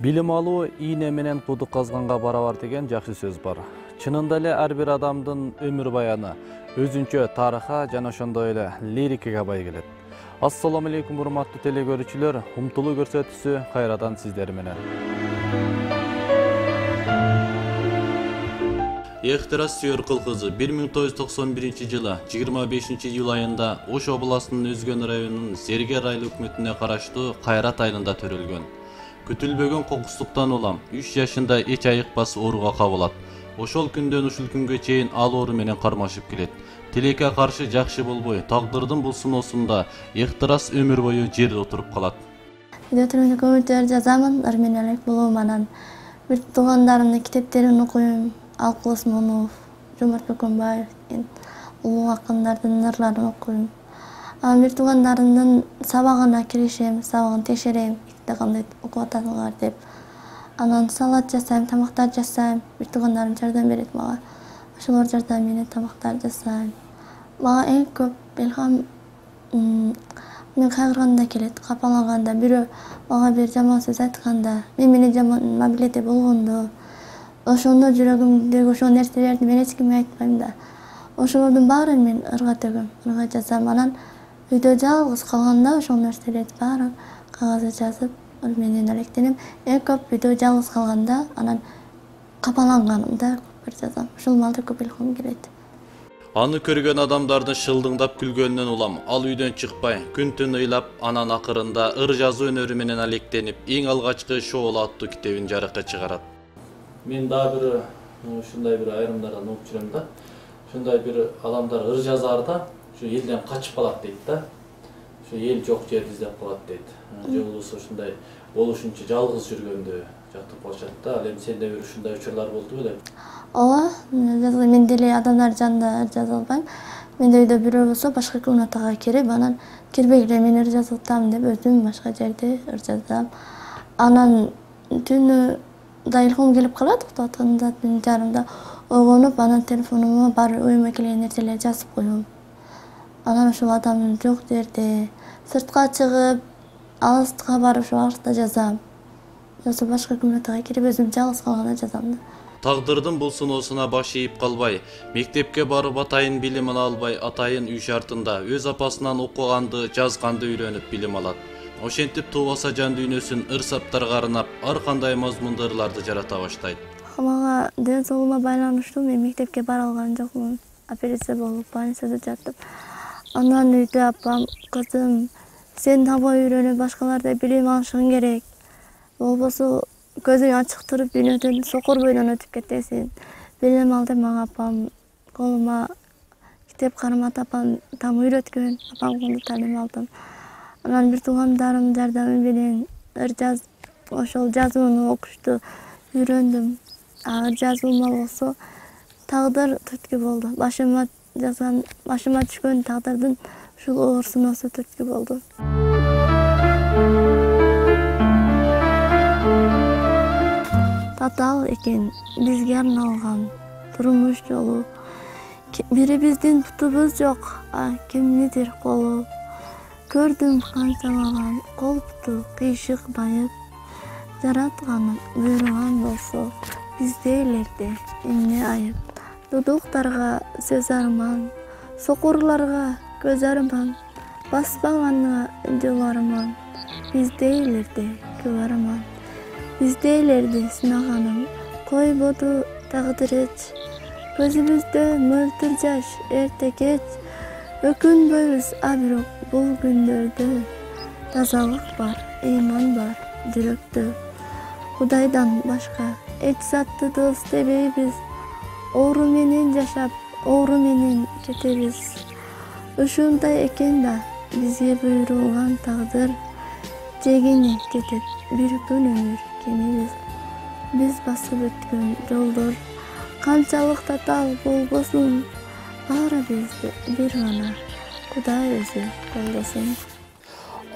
Билим алуу ийне менен кудук казганга барабар деген жакшы сөз бар. Чынында эле ар бир адамдын өмүр баяны өзүнчө тарыха жана ошондой эле лирикага бай келет. Ассаламу алейкум урматтуу теле көрүүчүлөр, умтулуу көрсөтүүсү кайрадан сиздер менен. Эхтирас Сүйөркул кызы 1991 жылы 25 июль айында Ош областынын Өзгөн районунун Зергер айыл өкмөтүнө караштуу Кайрат айылында төрөлгөн. Күтүлбөгөн кокустуктан улам 3 жашында эч айыкпас ооруга кабылат. Ошол күндөн ушул күнгө чейин ал оору менен кармашып келет. Тилекке каршы жакшы болбой, тагдырдын бул сыноосунда Эхтирас өмүр бою жерде отуруп калат. Видеотөрүндө көңүлдөр жазамын, армениялык болуум анан бир туугандарымдын китептерин окуйм. Алкул Осмонов, Жомарт Бөкөнбаев деген улуу акындардын ырларын окуйм. Анан бир туугандарымдын сабагына киришем, сабагын текшерем, кандай окуп атасыңар деп. Анан салат жасайм, тамактар жасайм. Бир туугандарым жардам берет мага. Ошолор жардам менен тамактар жасайм. Мага эң көп илхам мен кайгырганда келет, капаланганда, бирөө мага бир жаман сөз айтканда, мен менен жаман мамиледе болгондо, ошондо жүрөгүмдөгү ошол нерселерди мен эч кимге айтпайм да. Ошолордун баарын мен ырга төгөм, ырга жазам. Анан үйдө жалгыз калганда ошол нерселерди баарын кагазга жазып, менен алектенем. Эң көп үйдө жалгыз калганда, анан капаланганымда көп жазам. Ошол маалда көп илхам келет. Аны көргөн адамдардын шылдыңдап күлгөнүнөн улам, ал үйдөн чыкпай, күн-түн ыйлап, анан акырында ыр жазуу өнөрү менен алектенип, эң алгачкы Шоол аттуу китебин жарыкка чыгарат. Мен дагы ушундай бир айрымдардан окуп жүрөм да. Ушундай бир адамдар ыр жазар да, ушу элден качып калат дейт да. Ушу эл жок жерди издеп калат дейт. Же болбосо ушундай болушунча жалгыз жүргөндө жатып калышат да. Ал эми сенде бир ушундай учурлар болду беле? Ооба, мен деле адамдар жанында жаза албайм. Менде үйдө бирөө болсо башка комнатага кирип, анан кирбегиле мен ыр жазып атам деп өзүм башка жерде ыр жазам. Анан түнү да илхам келип калат, уктап атканда түн жарымда ойгонуп, анан телефонума бар оюма келген нерселерди жазып коем. Анан ошол адам жок жерде сыртка чыгып, алыска барып ошол алыста жазам. Жосо башка комнатага кирип өзүм жалгыз калганда жазам да. Тагдырдын бул сыноосуна баш ийип калбай, мектепке барып атайын билим ала албай, атайын үй шартында өз апасынан окуганды, жазганды үйрөнүп билим алат. Ошентип туубаса жан дүйнөсүн ыр-саптарга арнап, ар кандай мазмунду ырларды жарата баштайт. Мага ден соолугума байланыштуу мен мектепке бара алган жокмун. Операция болуп, больницада жатып. Анан үйдө апам, кызым, сен табой үйрөнүп, башкалардай билим алышың керек. Болбосо көзүң ачык туруп, дүйнөдөн сокур бойдон өтүп кетесиң. Билим ал деп мага апам колума китеп карматып, апам там үйрөткөн, апам колунда талим алдым. Анан бир туугандарым жардамы менен ошол жазууну, окушту үйрөндүм. Ыр жазуума болсо тагдыр түрткү болду. Башыма түшкөн тагдырдын ушул оор сыноосу түрткү болду. Татаал экен бизге арналган турмуш жолу. Бирибиздин путубуз жок, кимнидир колу. Көрдүм канчалаган колупту кыйшык байып, жаратканым буйруган болсо биздейлерде эмне айып. Дудуктарга сөз арман, сокурларга көз арман, баспаганга жол арман, биздейлерде көп арман. Биздейлерди сынаганым койбоду тагдыр эч, көзүбүздө мөлтүр жаш эрте кеч. Өкүнбөйбүз, бирок бул күндөрдө тазалык бар, ыйман бар жүрөктө. Кудайдан башка эч затты дос дебейбиз. Оору менен жашап, оору менен кетебиз. Ушундай экен да бизге буйрулган тагдыр. Жегине кетет бир күн өмүр кемибиз. Биз басып өткөн жолдор канчалык татаал болбосун, баарыбызды бир гана Кудай өзү колдосун.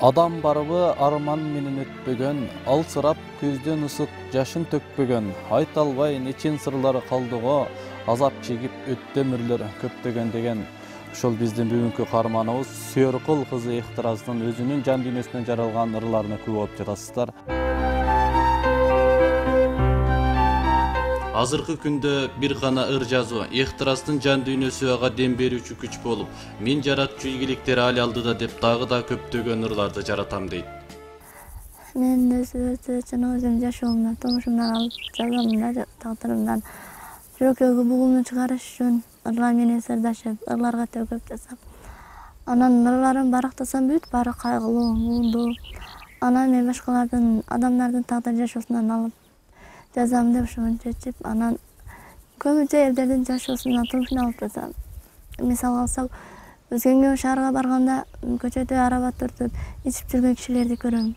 Адам барыбы арман менен өтпөгөн, алсырап көздөн ысык жашын төкпөгөн, айта албай нечин сырлары калдыго, азап чегип өттө өмүрлөр көптөгөн деген ошол биздин бүгүнкү каарманыбыз Сүйөркул кызы Эхтираздын өзүнүн жан дүйнөсүнөн жаралган ырларына күбө болуп жатасыздар. Азыркы күндө бир гана ыр жазуу ыктырастын жан дүйнөсү ага дем берүүчү күч болуп, мен жаратчу ийгиликтер али алдыда деп дагы да көптөгөн ырларды жаратам дейт. Мен өзüm жашоомдон, турмушумдан алып жазамын да, тагдырымдан. Жүрөктөгү бугумду чыгарыш үчүн ырлар менен сырдашып, ырларга төгүп жазам. Анан ырларым барактасам бүт баары кайгылуу, муңдуу. Анан мен башкалардын, адамдардын тагдыр жашоосунан алып жазам деп ошону чечип, анан көбүнчө элдердин жашоосунан, турмушунан алып жазам. Мисал алсак, Өзгөнгө шаарга барганда көчөдө араба түртүп ичип жүргөн кишилерди көрөм.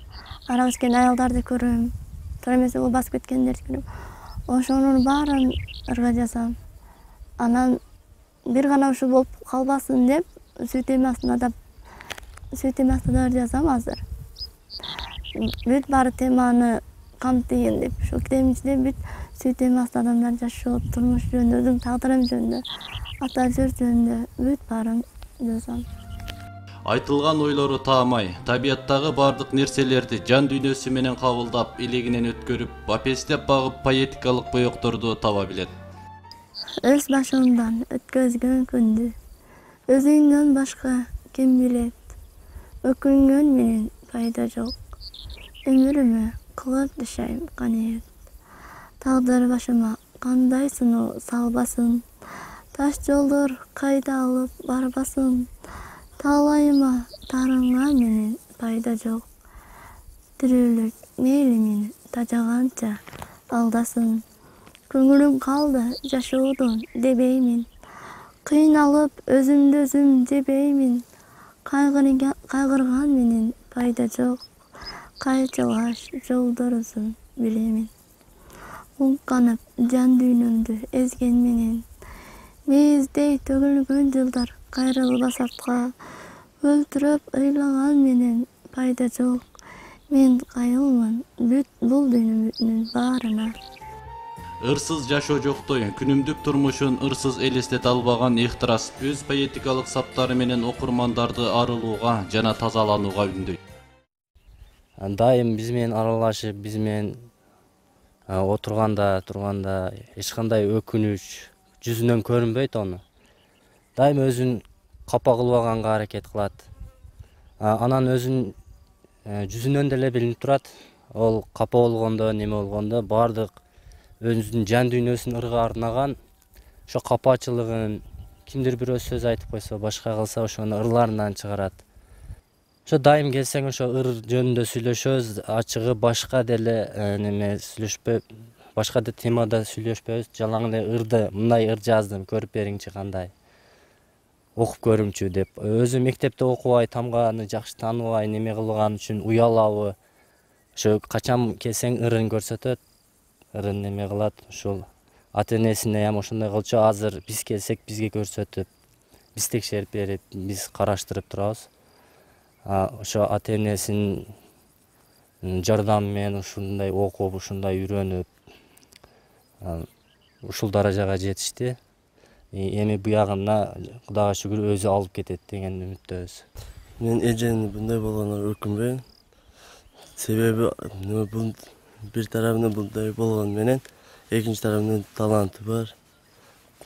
Арак ичкен аялдарды көрөм. Туура эмес жолго басып кеткендерди көрөм. Ошонун баарын ырга жазам. Анан бир гана ушул болуп калбасын деп, сүт темасына да ыр жазам азыр. Бүт баары теманы камтыйын деп, ушул китебиң ичинде бүт сүт темасында адамдар жашоо, турмуш жөнүндө, өзүмдүн тагдырым жөнүндө, ата жер жөнүндө бүт баарын жазам. Айтылган ойлору таамай, табияттагы бардык нерселерди жан дүйнөсү менен кабылдап, илегинен өткөрүп, бапестеп багып поэтикалык боекторду таба билет. Өз башымдан өткөзгөн күндү өзүңдөн башка ким билет? Өкүнгөн менен пайда жок. Өмүрүмө кылып жашайм каныйет. Тагдыр башыма кандай сыноо салбасын. Таш жолдор кайда алып барбасын. Таалайыма тарыңа менен пайда жок. Тирүүлүк мейли мени тажаганча алдасын. Көңүлүм калды жашоодон дебеймин. Кыйналып өзүмдү өзүм жебеймин. Кайгырган менен пайда жок. Кайчылаш жолдор узун билемин. Унканып жан дүйнөмдү эзген менен. Мээздей төгүлгөн жылдар кайрылбас артка. Өлтүрүп ыйлаган менен пайда жок. Мен кайылмын бүт бул дүйнөнүн баарына. Ырсыз жашоо жоктой, күнүмдүк турмушун ырсыз элестете албаган ыктырас өз поэтикалык саптары менен окурмандарды арылууга жана тазаланууга үндөйт. Дайым биз менен аралашып, биз менен турганда эч кандай өкүнүч жүзүнөн көрүнбөйт ону. Дайым өзүн капа кылбаганга аракет кылат. Анан өзүн жүзүнөн деле билинип турат. Ол капа болгондо, неме болгондо бардык өзүнүн жан дүйнөсүн ырга арнаган. Ошо капачылыгын кимдир бирөө сөз айтып койсо, башка кылса ошону ырларынан чыгарат. Ошо дайым келсең ошо ыр жөнүндө сүйлөшөбүз, ачыгы башка деле неме сүйлөшпөй, башка да темада сүйлөшпөйбүз. Жалаң эле ырды, мындай ыр жаздым, көрүп бериңчи кандай. Окуп көрүмчү деп. Өзү мектепте окубай, тамганы жакшы тааныбай, неме кылган үчүн уялабы. Ошо качан келсең ырын көрсөтөт, ырын неме кылат. Ошол ата энесине ham ошондой кылчу. Азыр биз келсек бизге көрсөтүп, биз текшерип берип, биз караштырып турабыз. Ошо ата энесинин жардамы менен ушундай окуп, ушундай үйрөнүп, ушул даражага жетишти. Эми буягына Кудайга шүгүр өзү алып кетет деген үмүттөбүз. Мен эженин мындай болгонуна өкүнбөйм. Себеби бул бир тарабынан мындай болгону менен экинчи тарабынан таланты бар.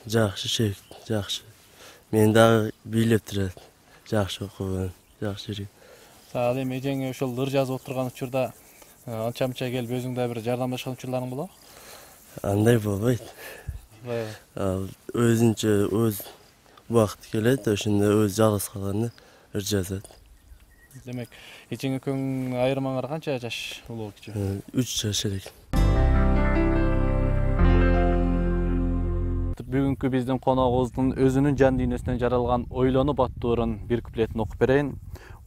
Жакшы, жакшы. Мен дагы бийлеп турат. Жакшы окуган, жакшы жүргөн. Ал эми эжең ошол ыр жазып отурган учурда анча-мынча келип өзүң да бир жардамдашкан учурларың болобу? Андай болбойт. Өзүнчө өз убакыты келет, ошондо өз жалгыз калганда ыр жазат. Демек, эжең экөөң айырмаңар канча жаш улуу кичүү? 3 жаш элек. Бүгүнкү биздин коногубуздун өзүнүн жан дүйнөсүнөн жаралган ойлонуп аттуу ырын бир куплетин окуп берейин.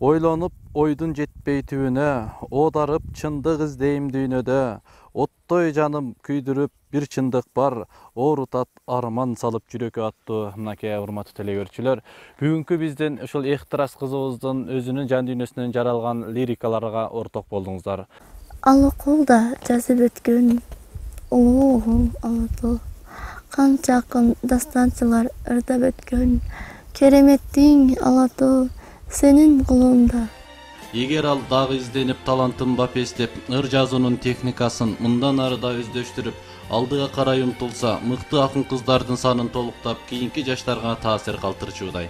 Ойлонуп ойдун жетпей түбүнө, оодарып чындык издейм дүйнөдө. Оттой жаным күйдүрүп бир чындык бар, оорутат арман салып жүрөккө аттуу. Мынакей урматтуу телегөрүүчүлөр, бүгүнкү биздин ушул ыктырас кызыбыздын өзүнүн жан дүйнөсүнөн жаралган лирикаларга орток болдуңуздар. Ал окуулда жазып өткөн улуу алатуу. Канча акын дастанчылар ырдап өткөн. Кереметтиң алатуу сенин колуңда. Эгер ал дагы изденип талантын бапестеп, ыр жазуунун техникасын мындан ары да өздөштүрүп, алдыга карай умтулса, мыкты акын кыздардын санын толуктап, кийинки жаштарга таасир калтырчудай.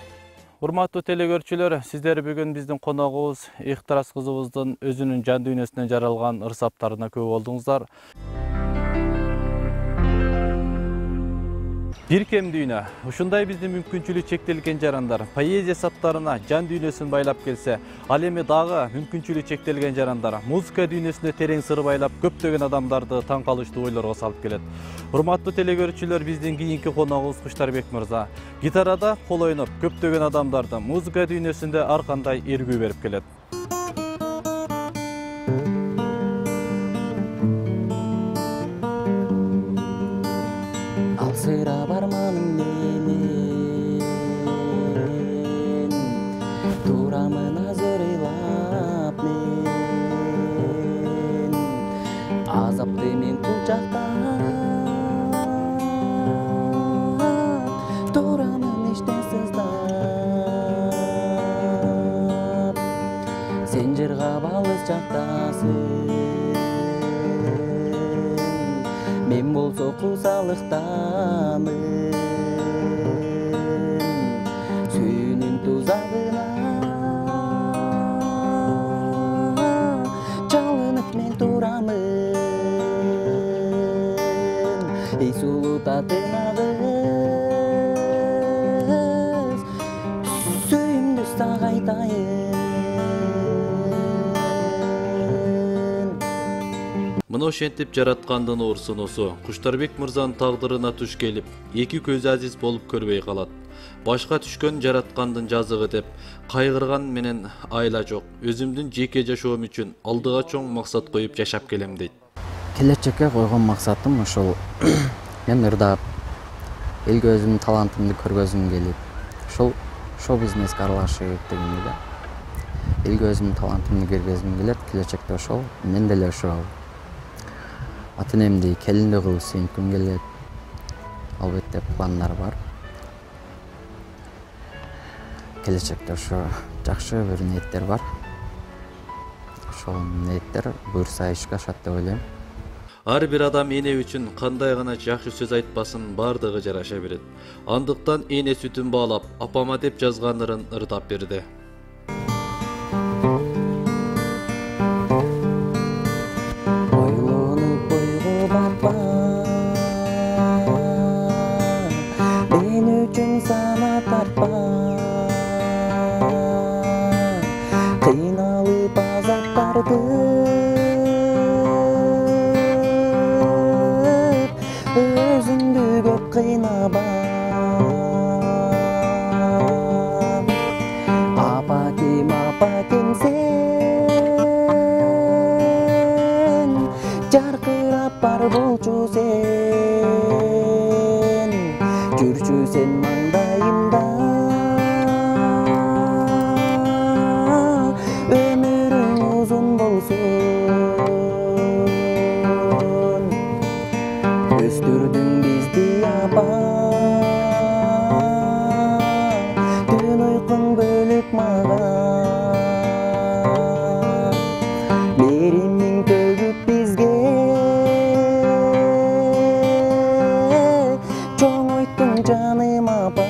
Урматтуу телекөрүүчүлөр, сиздер бүгүн биздин коногубуз Ыктырас кызыбыздын өзүнүн жан дүйнөсүнөн жаралган ырсаптарына көп болдуңуздар. Бир кем дүйнө. Ушундай биздин мүмкүнчүлүгү чектелген жарандар поэзия саптарына жан дүйнөсүн байлап келсе, ал эми дагы мүмкүнчүлүгү чектелген жарандар музыка дүйнөсүндө терең сыр байлап көптөгөн адамдарды таң калыштуу ойлорго салып келет. Урматтуу телекөрүүчүлөр, биздин кийинки коногубуз Куштарбек мырза гитарада кол ойноп көптөгөн адамдарды музыка дүйнөсүндө ар кандай эргүү берип келет. Алсыра барманым менен, турамын азыр ыйлап мен, азапты мен кучактап, турамын иштен сыздап, сен жыргап алыс жактасың, мен болсо кусалыктамын, сүйүүнүн тузагына чалынып мен турамын. Эй сулуу татынагыз, сүйүмдү сага айтайын. Мына ошентип жараткандын орсунусу Куштарбек мырзанын тагдырына туш келип, эки көзү азиз болуп көрбөй калат. Башка түшкөн жараткандын жазыгы деп кайгырган менен айла жок. Өзүмдүн жеке жашоом үчүн алдыга чоң максат коюп жашап келем дейт. Келечекке койгон максатым ушул. Мен ырдап, элге өзүмдүн талантымды көргөзгүм келип, ушул шоу-бизнеске аралашып дегенди да. Элге өзүмдүн талантымды көргөзгүм келет, келечекте ошол, мен деле ошол. Ата-энемди келиндүү кылып сүйүнткүм келет. Албетте пландар бар. Келечекте ошо жакшы бир ниеттер бар. Ошол ниеттер буюрса ишке ашат деп ойлойм. Ар бир адам эне үчүн кандай гана жакшы сөз айтпасын, бардыгы жараша берет. Андыктан эне сүтүн баалап, апама деп жазган ырын ырдап берди. Кыйналып азаптарды өзүңдү көп кыйнаба. Апакем сен, жаркырап бар болчу сен, жүрчү сен маңдайымда. Ömürün uzun bolsun, östürdün bizdi yaba. Dün uykun bölüp maga, merimin tөгүп bizge. Çoğun oyttun canım apa.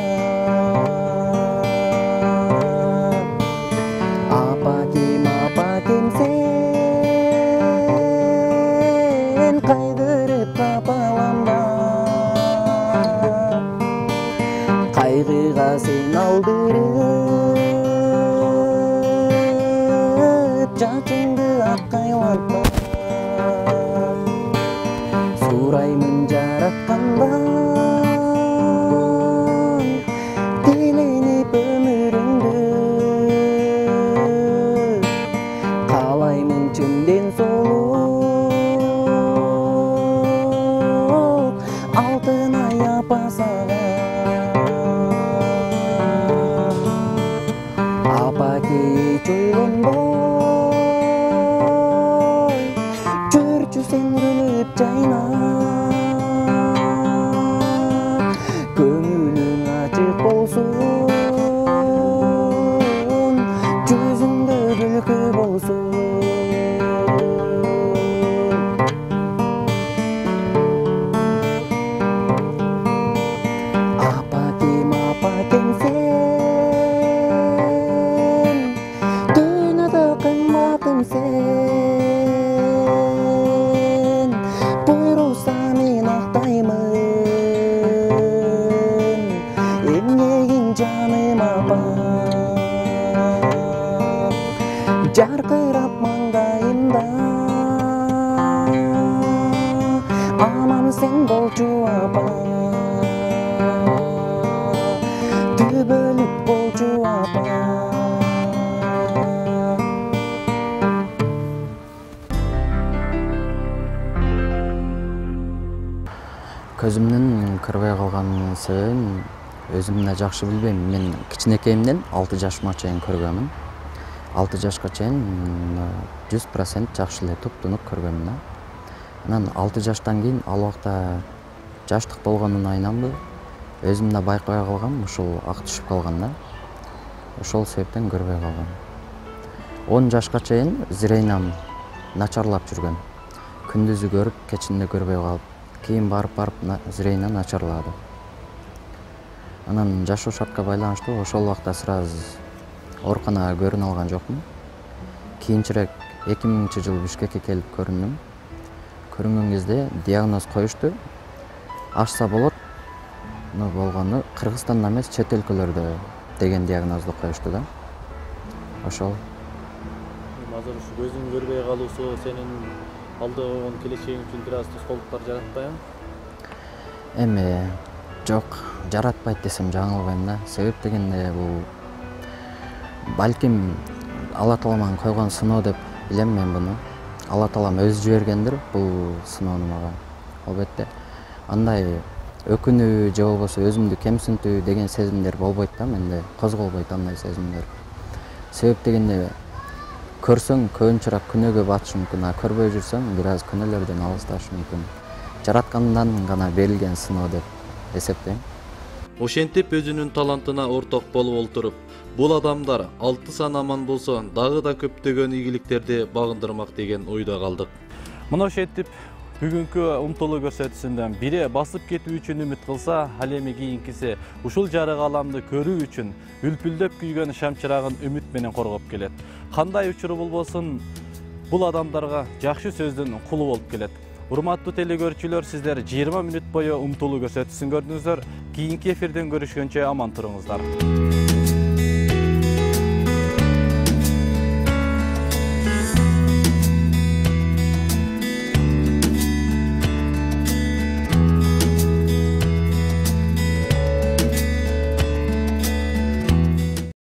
Апакем сен, кайгырып капаланба. Кайгыга сен алдырып, жачыңды аккайлатма. Сураймын жараткандан, тиленип өмүрүңдү. Калаймын чынден солук, алтын ай апа сага. Апаке эч ойлонбой, жүрчү сен күлүп жайнап. Көңүлүң ачык болсун, жүзүңдө күлкү болсун. жаркырап маңдайымда. Анам сен болчу апа, түбөлүк болчу апа. Көзүмдүн көрбөй калганын себебин өзүм да жакшы билбейм. Мен кичинекейимден 6 жашыма чейин көргөмүн. 6 жашка чейин 100% жакшы эле туп-тунук көргөмүн. Анан 6 жаштан кийин ал убакта жаштык болгонун айнамбы, өзүм да байкабай калгам, ушул ак түшүп калган да. Ошол себептен көрбөй калгам. 10 жашка чейин зрениям начарлап жүргөн. Күндүзү көрүп, кечинде көрбөй калып, кийин барып зрения начарлады. Анан жашоо шартка байланыштуу ошол убакта сразу ооруканага көрүнө алган жокмун. Кийинчерээк 2000-жылы Бишкекке келип көрүндүм. Көрүнгөн кезде диагноз коюшту. Ашса болот, болгону Кыргызстанда эмес, чет өлкөлөрдө деген диагнозду коюшту да. Ошол. Азыр ушу көзүң көрбөй калуусу сенин алда болгон келечегиң үчүн бир аз тоскоолдуктар жаратпайбы? Эми жок, жаратпайт десем жаңылбайм да. Себеп дегенде бул балким Алла Таалам койгон сыноо деп билем мен буну. Алла Таалам өзү жибергендир бул сыноону мага. Албетте андай өкүнүү же болбосо өзүмдү кемсинтүү деген сезимдер болбойт да менде, козголбойт андай сезимдер. Себеп дегенде көрсөң көбүнчөрөөк күнөөгө батышы мүмкүн, а көрбөй жүрсөң бир аз күнөөлөрдөн алысташы мүмкүн. Жараткандан гана берилген сыноо деп эсептейм. Ошентип өзүнүн талантына орток болуп олтуруп, бул адамдар 6 сан аман болсо дагы да көптөгөн ийгиликтерди багындырмак деген ойдо калдык. Мына ошентип бүгүнкү умтулуу көрсөтүүсүндөн бири басып кетүү үчүн үмүт кылса, ал эми кийинкиси ушул жарык аламды көрүү үчүн үлпүлдөп күйгөн шам чырагын үмүт менен коргоп келет. Кандай учуру болбосун, бул адамдарга жакшы сөздүн кулу болуп келет. Урматтуу телекөрүүчүлөр, сиздер 20 мүнөт бою умтулуу көрсөтүүсүн көрдүңүздөр. Кийинки эфирден көрүшкөнчө аман туруңуздар.